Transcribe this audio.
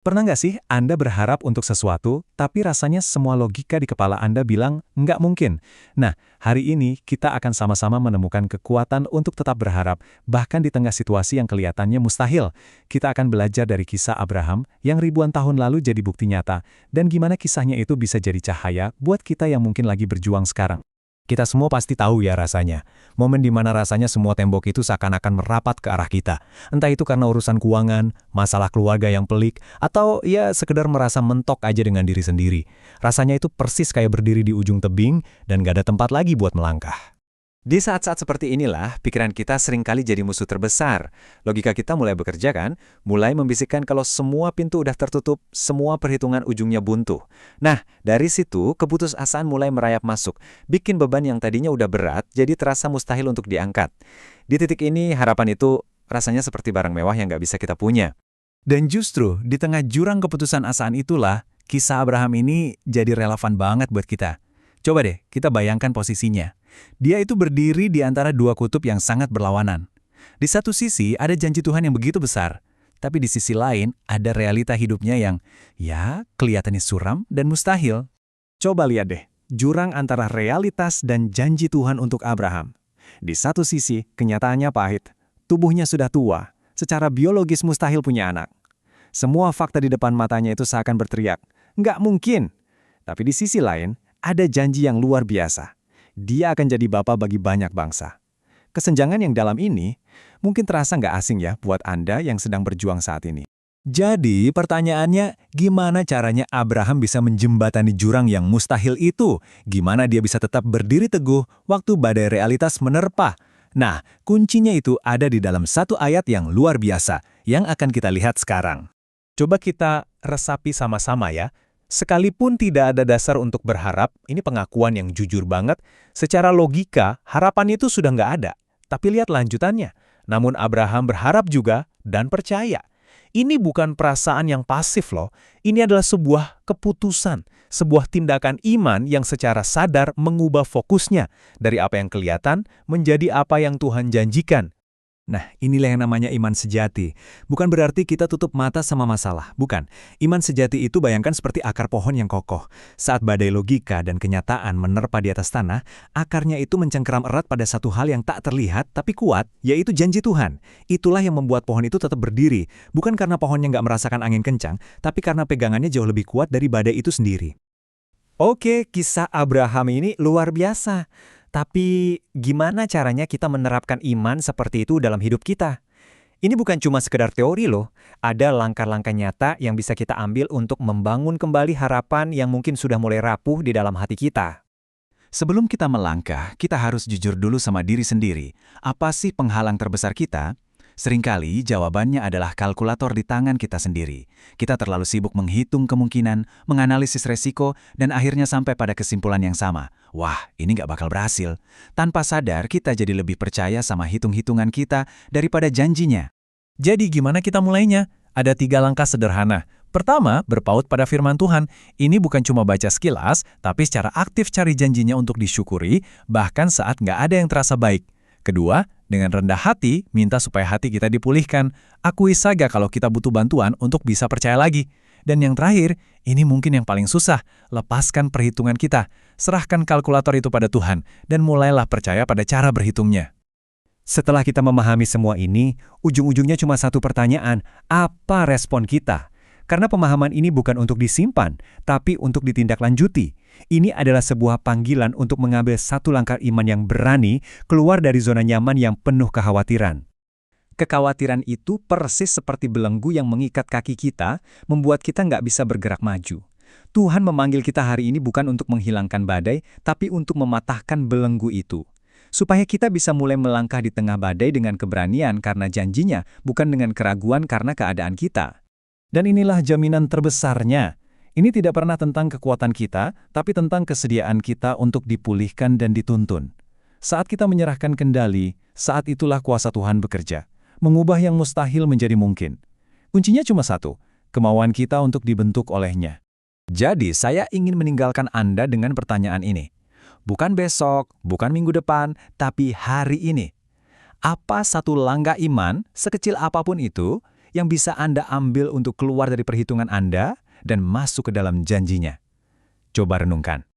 Pernah nggak sih Anda berharap untuk sesuatu, tapi rasanya semua logika di kepala Anda bilang, nggak mungkin? Nah, hari ini kita akan sama-sama menemukan kekuatan untuk tetap berharap, bahkan di tengah situasi yang kelihatannya mustahil. Kita akan belajar dari kisah Abraham yang ribuan tahun lalu jadi bukti nyata, dan gimana kisahnya itu bisa jadi cahaya buat kita yang mungkin lagi berjuang sekarang. Kita semua pasti tahu ya rasanya. Momen di mana rasanya semua tembok itu seakan-akan merapat ke arah kita. Entah itu karena urusan keuangan, masalah keluarga yang pelik, atau ya sekedar merasa mentok aja dengan diri sendiri. Rasanya itu persis kayak berdiri di ujung tebing dan gak ada tempat lagi buat melangkah. Di saat-saat seperti inilah, pikiran kita seringkali jadi musuh terbesar. Logika kita mulai bekerja kan? Mulai membisikkan kalau semua pintu udah tertutup, semua perhitungan ujungnya buntu. Nah, dari situ keputusasaan mulai merayap masuk, bikin beban yang tadinya udah berat jadi terasa mustahil untuk diangkat. Di titik ini, harapan itu rasanya seperti barang mewah yang nggak bisa kita punya. Dan justru di tengah jurang keputusan asaan itulah, kisah Abraham ini jadi relevan banget buat kita. Coba deh, kita bayangkan posisinya. Dia itu berdiri di antara dua kutub yang sangat berlawanan. Di satu sisi ada janji Tuhan yang begitu besar, tapi di sisi lain ada realita hidupnya yang, ya, kelihatannya suram dan mustahil. Coba lihat deh, jurang antara realitas dan janji Tuhan untuk Abraham. Di satu sisi, kenyataannya pahit. Tubuhnya sudah tua, secara biologis mustahil punya anak. Semua fakta di depan matanya itu seakan berteriak, nggak mungkin. Tapi di sisi lain, ada janji yang luar biasa. Dia akan jadi bapa bagi banyak bangsa. Kesenjangan yang dalam ini mungkin terasa nggak asing ya buat Anda yang sedang berjuang saat ini. Jadi pertanyaannya, gimana caranya Abraham bisa menjembatani jurang yang mustahil itu? Gimana dia bisa tetap berdiri teguh waktu badai realitas menerpa? Nah, kuncinya itu ada di dalam satu ayat yang luar biasa, yang akan kita lihat sekarang. Coba kita resapi sama-sama ya. Sekalipun tidak ada dasar untuk berharap, ini pengakuan yang jujur banget, secara logika, harapan itu sudah nggak ada. Tapi lihat lanjutannya. Namun Abraham berharap juga dan percaya. Ini bukan perasaan yang pasif loh. Ini adalah sebuah keputusan, sebuah tindakan iman yang secara sadar mengubah fokusnya dari apa yang kelihatan menjadi apa yang Tuhan janjikan. Nah, inilah yang namanya iman sejati. Bukan berarti kita tutup mata sama masalah, bukan. Iman sejati itu bayangkan seperti akar pohon yang kokoh. Saat badai logika dan kenyataan menerpa di atas tanah, akarnya itu mencengkeram erat pada satu hal yang tak terlihat tapi kuat, yaitu janji Tuhan. Itulah yang membuat pohon itu tetap berdiri, bukan karena pohonnya nggak merasakan angin kencang, tapi karena pegangannya jauh lebih kuat dari badai itu sendiri. Oke, kisah Abraham ini luar biasa. Tapi gimana caranya kita menerapkan iman seperti itu dalam hidup kita? Ini bukan cuma sekedar teori loh. Ada langkah-langkah nyata yang bisa kita ambil untuk membangun kembali harapan yang mungkin sudah mulai rapuh di dalam hati kita. Sebelum kita melangkah, kita harus jujur dulu sama diri sendiri. Apa sih penghalang terbesar kita? Seringkali jawabannya adalah kalkulator di tangan kita sendiri. Kita terlalu sibuk menghitung kemungkinan, menganalisis resiko, dan akhirnya sampai pada kesimpulan yang sama. Wah, ini nggak bakal berhasil. Tanpa sadar, kita jadi lebih percaya sama hitung-hitungan kita daripada janjinya. Jadi gimana kita mulainya? Ada 3 langkah sederhana. Pertama, berpaut pada firman Tuhan. Ini bukan cuma baca sekilas, tapi secara aktif cari janjinya untuk disyukuri, bahkan saat nggak ada yang terasa baik. Kedua, dengan rendah hati, minta supaya hati kita dipulihkan. Akui saja kalau kita butuh bantuan untuk bisa percaya lagi. Dan yang terakhir, ini mungkin yang paling susah, lepaskan perhitungan kita. Serahkan kalkulator itu pada Tuhan, dan mulailah percaya pada cara berhitungnya. Setelah kita memahami semua ini, ujung-ujungnya cuma satu pertanyaan, apa respon kita? Karena pemahaman ini bukan untuk disimpan, tapi untuk ditindaklanjuti. Ini adalah sebuah panggilan untuk mengambil satu langkah iman yang berani keluar dari zona nyaman yang penuh kekhawatiran. Kekhawatiran itu persis seperti belenggu yang mengikat kaki kita, membuat kita nggak bisa bergerak maju. Tuhan memanggil kita hari ini bukan untuk menghilangkan badai, tapi untuk mematahkan belenggu itu. Supaya kita bisa mulai melangkah di tengah badai dengan keberanian karena janjinya, bukan dengan keraguan karena keadaan kita. Dan inilah jaminan terbesarnya. Ini tidak pernah tentang kekuatan kita, tapi tentang kesediaan kita untuk dipulihkan dan dituntun. Saat kita menyerahkan kendali, saat itulah kuasa Tuhan bekerja, mengubah yang mustahil menjadi mungkin. Kuncinya cuma satu, kemauan kita untuk dibentuk olehnya. Jadi, saya ingin meninggalkan Anda dengan pertanyaan ini. Bukan besok, bukan minggu depan, tapi hari ini. Apa satu langkah iman, sekecil apapun itu, yang bisa Anda ambil untuk keluar dari perhitungan Anda dan masuk ke dalam janjinya? Coba renungkan.